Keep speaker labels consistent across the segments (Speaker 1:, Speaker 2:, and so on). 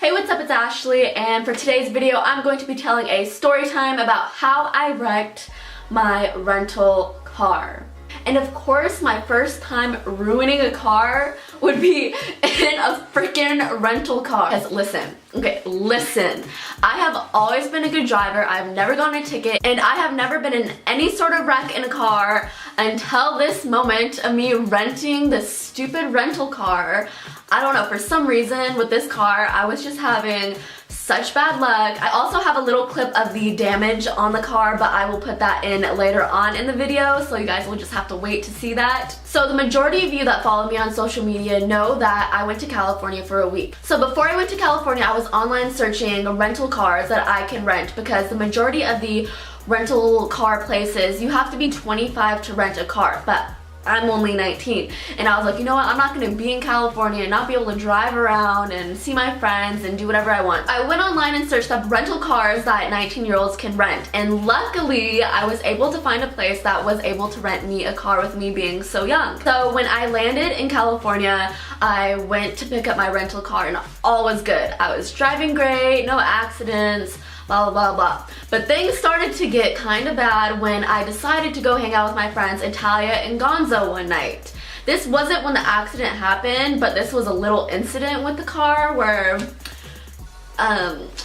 Speaker 1: Hey, what's up? It's Ashley, and for today's video I'm going to be telling a story time about how I wrecked my rental car. And of course, my first time ruining a car would be in a freaking rental car. Because listen, I have always been a good driver. I've never gotten a ticket, and I have never been in any sort of wreck in a car until this moment of me renting this stupid rental car. I don't know, for some reason with this car, I was just having such bad luck. I also have a little clip of the damage on the car, but I will put that in later on in the video, so you guys will just have to wait to see that. So the majority of you that follow me on social media know that I went to California for a week. So before I went to California, I was online searching rental cars that I can rent, because the majority of the rental car places, you have to be 25 to rent a car, but I'm only 19, and I was like, you know what, I'm not going to be in California and not be able to drive around and see my friends and do whatever I want. I went online and searched up rental cars that 19-year-olds can rent, and luckily I was able to find a place that was able to rent me a car with me being so young. So when I landed in California, I went to pick up my rental car and all was good. I was driving great, no accidents, blah blah blah. But things started to get kind of bad when I decided to go hang out with my friends Italia and Gonzo one night. This wasn't when the accident happened, but this was a little incident with the car where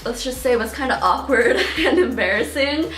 Speaker 1: let's just say it was kind of awkward and embarrassing.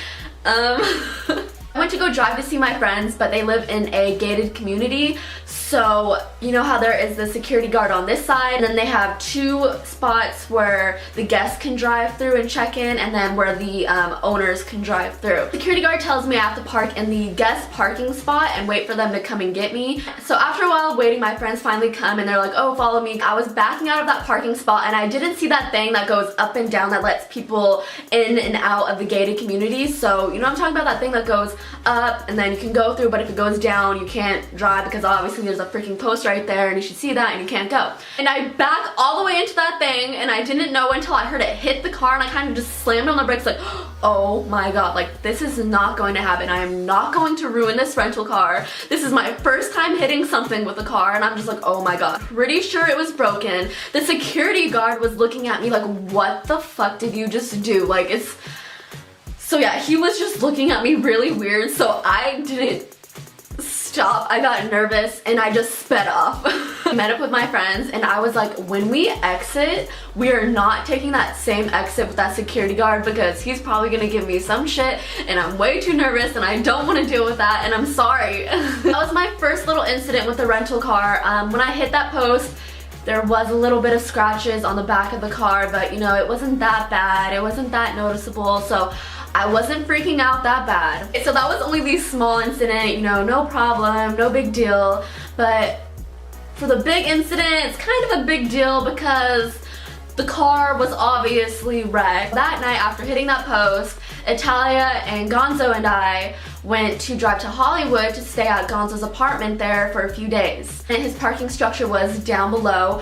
Speaker 1: I went to go drive to see my friends, but they live in a gated community. So you know how there is the security guard on this side, and then they have two spots where the guests can drive through and check in, and then where the owners can drive through. The security guard tells me I have to park in the guest parking spot and wait for them to come and get me. So after a while of waiting, my friends finally come and they're like, oh, follow me. I was backing out of that parking spot and I didn't see that thing that goes up and down that lets people in and out of the gated community. So you know I'm talking about, that thing that goes up and then you can go through, but if it goes down you can't drive, because obviously there's a freaking post right there and you should see that and you can't go. And I back all the way into that thing, and I didn't know until I heard it hit the car, and I kind of just slammed on the brakes like, oh my god, like this is not going to happen. I am not going to ruin this rental car. This is my first time hitting something with a car, and I'm just like, oh my god. Pretty sure it was broken. The security guard was looking at me like, what the fuck did you just do? Like, it's... So yeah, he was just looking at me really weird, so I didn't stop. I got nervous and I just sped off. I met up with my friends and I was like, when we exit, we are not taking that same exit with that security guard, because he's probably gonna give me some shit and I'm way too nervous and I don't want to deal with that, and I'm sorry. That was my first little incident with the rental car. When I hit that post, there was a little bit of scratches on the back of the car, but you know, it wasn't that bad. It wasn't that noticeable, so I wasn't freaking out that bad. So that was only the small incident, you know, no problem, no big deal. But for the big incident, it's kind of a big deal because the car was obviously wrecked. That night after hitting that post, Italia and Gonzo and I went to drive to Hollywood to stay at Gonzo's apartment there for a few days. And his parking structure was down below.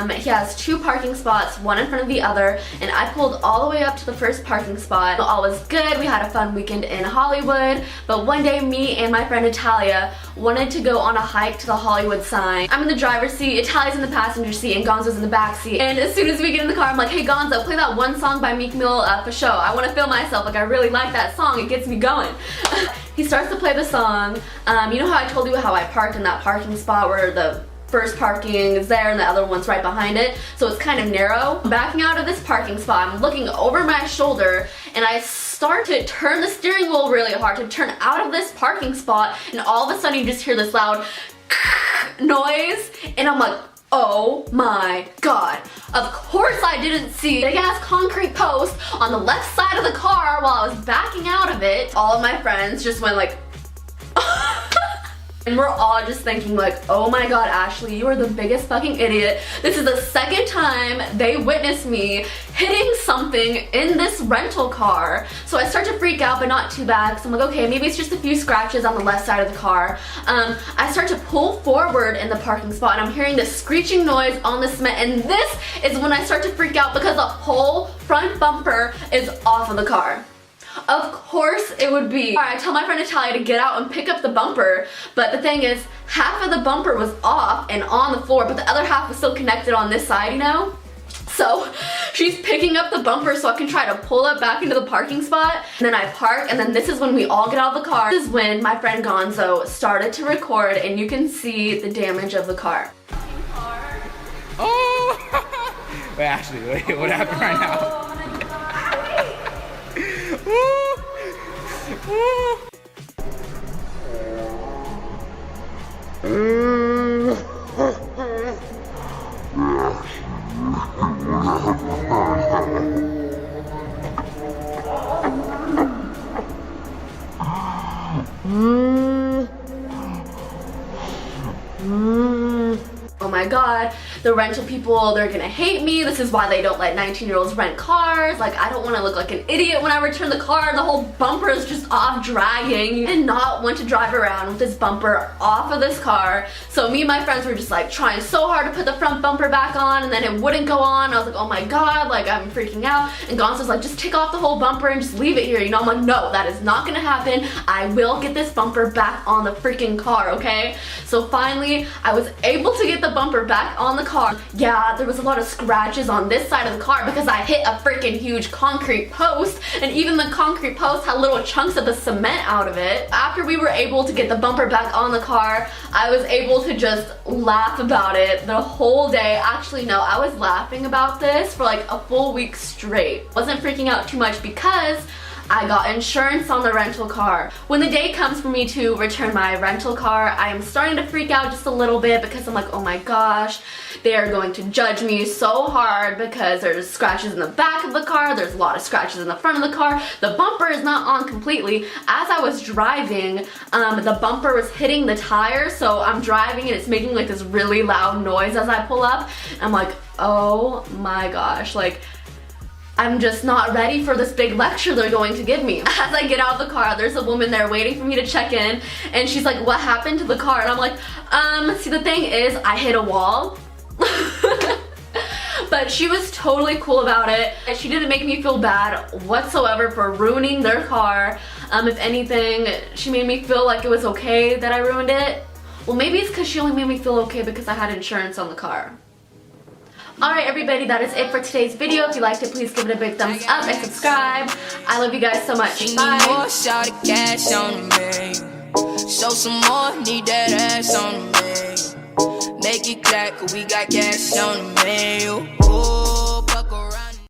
Speaker 1: He has two parking spots, one in front of the other, and I pulled all the way up to the first parking spot. All was good, we had a fun weekend in Hollywood, but one day me and my friend Italia wanted to go on a hike to the Hollywood sign. I'm in the driver's seat, Italia's in the passenger seat, and Gonzo's in the back seat. And as soon as we get in the car, I'm like, hey Gonzo, play that one song by Meek Mill for show. I want to feel myself, like I really like that song, it gets me going. He starts to play the song. You know how I told you how I parked in that parking spot where the first parking is there and the other one's right behind it, so it's kind of narrow. Backing out of this parking spot, I'm looking over my shoulder and I start to turn the steering wheel really hard to turn out of this parking spot, and all of a sudden you just hear this loud noise, and I'm like, oh my god. Of course I didn't see a big ass concrete post on the left side of the car while I was backing out of it. All of my friends just went like and we're all just thinking like, oh my god, Ashley, you are the biggest fucking idiot. This is the second time they witnessed me hitting something in this rental car. So I start to freak out, but not too bad, because I'm like, okay, maybe it's just a few scratches on the left side of the car. I start to pull forward in the parking spot and I'm hearing this screeching noise on the cement, and this is when I start to freak out because the whole front bumper is off of the car. Of course it would be. I tell my friend Italia to get out and pick up the bumper, but the thing is, half of the bumper was off and on the floor, but the other half was still connected on this side, you know? So She's picking up the bumper so I can try to pull it back into the parking spot. And then I park, and then this is when we all get out of the car. This is when my friend Gonzo started to record, and you can see the damage of the car.
Speaker 2: Oh! Wait, Ashley, wait, what happened right now?
Speaker 1: Oh my god, the rental people, they're gonna hate me. This is why they don't let 19-year-olds rent cars. Like, I don't want to look like an idiot when I return the car. The whole bumper is just off dragging. I did not want to drive around with this bumper off of this car. So me and my friends were just like trying so hard to put the front bumper back on, and then it wouldn't go on. I was like, oh my god, like I'm freaking out. And Gonzo's like, just take off the whole bumper and just leave it here. You know, I'm like, no, that is not gonna happen. I will get this bumper back on the freaking car, okay? So finally, I was able to get the bumper back on the car. Yeah, there was a lot of scratches on this side of the car because I hit a freaking huge concrete post, and even the concrete post had little chunks of the cement out of it. After we were able to get the bumper back on the car, I was able to just laugh about it the whole day. Actually, no, I was laughing about this for like a full week straight. Wasn't freaking out too much because I got insurance on the rental car. When the day comes for me to return my rental car, I am starting to freak out just a little bit because I'm like, oh my gosh, they are going to judge me so hard because there's scratches in the back of the car, there's a lot of scratches in the front of the car, the bumper is not on completely. As I was driving, the bumper was hitting the tire, so I'm driving and it's making like this really loud noise as I pull up. I'm like, oh my gosh, like, I'm just not ready for this big lecture they're going to give me. As I get out of the car, there's a woman there waiting for me to check in, and she's like, what happened to the car? And I'm like, see, the thing is, I hit a wall. But she was totally cool about it. She didn't make me feel bad whatsoever for ruining their car. If anything, she made me feel like it was okay that I ruined it. Well, maybe it's because she only made me feel okay because I had insurance on the car. Alright everybody, that is it for today's video. If you liked it, please give it a big thumbs up and subscribe. I love you guys so much. Bye. Show some more, need that ass on me. Make it clap, 'cause we got cash on the mail.